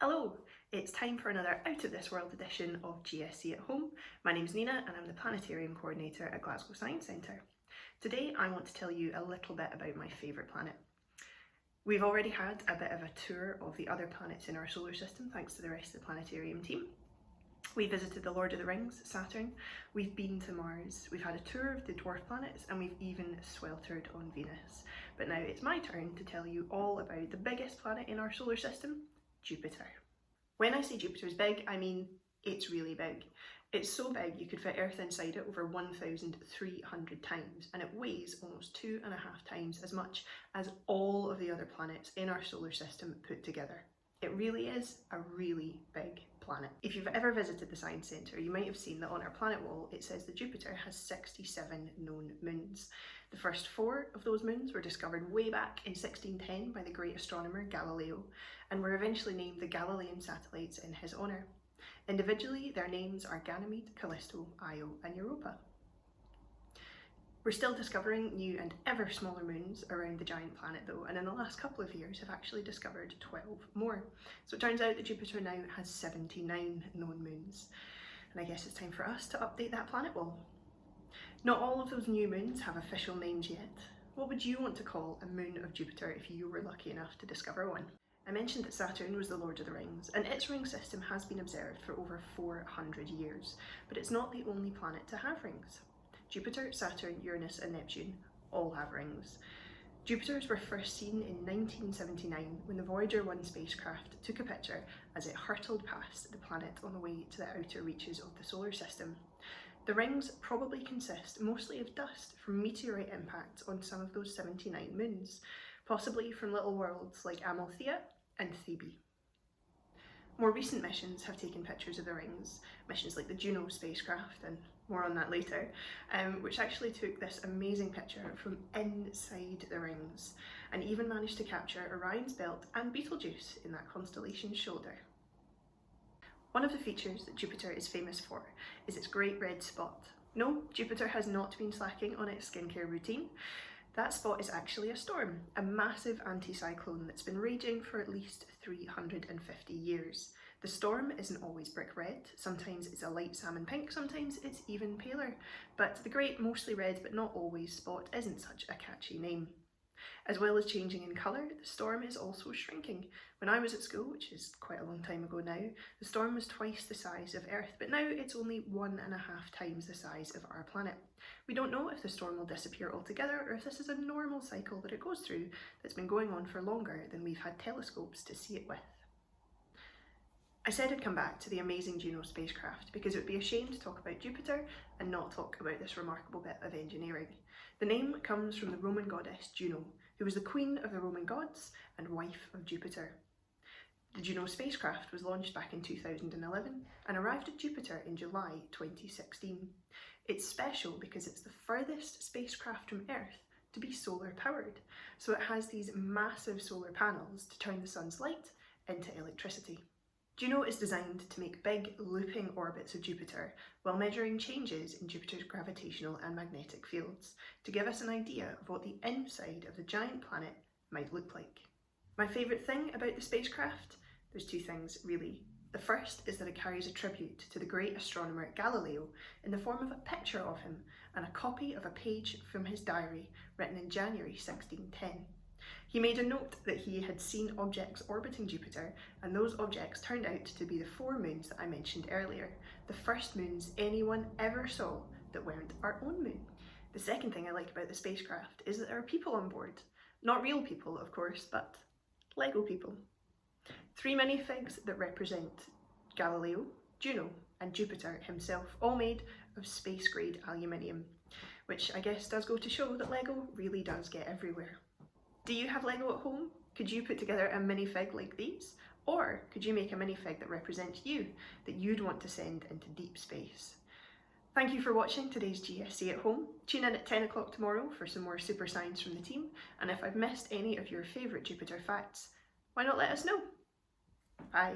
Hello, it's time for another out of this world edition of GSC at Home. My name's Nina and I'm the Planetarium Coordinator at Glasgow Science Centre. Today I want to tell you a little bit about my favourite planet. We've already had a bit of a tour of the other planets in our solar system thanks to the rest of the Planetarium team. We visited the Lord of the Rings, Saturn, we've been to Mars, we've had a tour of the dwarf planets and we've even sweltered on Venus. But now it's my turn to tell you all about the biggest planet in our solar system, Jupiter. When I say Jupiter's big, I mean it's really big. It's so big you could fit Earth inside it over 1,300 times, and it weighs almost 2.5 times as much as all of the other planets in our solar system put together. It really is a really big planet. If you've ever visited the Science Centre, you might have seen that on our planet wall it says that Jupiter has 67 known moons. The first 4 of those moons were discovered way back in 1610 by the great astronomer Galileo, and were eventually named the Galilean satellites in his honour. Individually, their names are Ganymede, Callisto, Io and Europa. We're still discovering new and ever smaller moons around the giant planet though, and in the last couple of years have actually discovered 12 more. So it turns out that Jupiter now has 79 known moons. And I guess it's time for us to update that planet wall. Not all of those new moons have official names yet. What would you want to call a moon of Jupiter if you were lucky enough to discover one? I mentioned that Saturn was the Lord of the Rings, and its ring system has been observed for over 400 years, but it's not the only planet to have rings. Jupiter, Saturn, Uranus and Neptune all have rings. Jupiter's were first seen in 1979 when the Voyager 1 spacecraft took a picture as it hurtled past the planet on the way to the outer reaches of the solar system. The rings probably consist mostly of dust from meteorite impacts on some of those 79 moons, possibly from little worlds like Amalthea and Thebe. More recent missions have taken pictures of the rings, missions like the Juno spacecraft, and more on that later, which actually took this amazing picture from inside the rings and even managed to capture Orion's belt and Betelgeuse in that constellation's shoulder. One of the features that Jupiter is famous for is its great red spot. No, Jupiter has not been slacking on its skincare routine. That spot is actually a storm, a massive anticyclone that's been raging for at least 350 years. The storm isn't always brick red, sometimes it's a light salmon pink, sometimes it's even paler, but the great mostly red but not always spot isn't such a catchy name. As well as changing in colour, the storm is also shrinking. When I was at school, which is quite a long time ago now, the storm was twice the size of Earth, but now it's only 1.5 times the size of our planet. We don't know if the storm will disappear altogether or if this is a normal cycle that it goes through that's been going on for longer than we've had telescopes to see it with. I said I'd come back to the amazing Juno spacecraft because it would be a shame to talk about Jupiter and not talk about this remarkable bit of engineering. The name comes from the Roman goddess Juno, who was the queen of the Roman gods and wife of Jupiter. The Juno spacecraft was launched back in 2011 and arrived at Jupiter in July 2016. It's special because it's the furthest spacecraft from Earth to be solar powered, so it has these massive solar panels to turn the sun's light into electricity. Juno is designed to make big looping orbits of Jupiter while measuring changes in Jupiter's gravitational and magnetic fields to give us an idea of what the inside of the giant planet might look like. My favourite thing about the spacecraft? There's 2 things really. The first is that it carries a tribute to the great astronomer Galileo in the form of a picture of him and a copy of a page from his diary written in January 1610. He made a note that he had seen objects orbiting Jupiter, and those objects turned out to be the 4 moons that I mentioned earlier, the first moons anyone ever saw that weren't our own moon. The second thing I like about the spacecraft is that there are people on board. Not real people, of course, but Lego people. 3 minifigs that represent Galileo, Juno and Jupiter himself, all made of space-grade aluminium, which I guess does go to show that Lego really does get everywhere. Do you have Lego at home? Could you put together a minifig like these? Or could you make a minifig that represents you, that you'd want to send into deep space? Thank you for watching today's GSC at Home. Tune in at 10 o'clock tomorrow for some more super science from the team, and if I've missed any of your favourite Jupiter facts, why not let us know? Bye.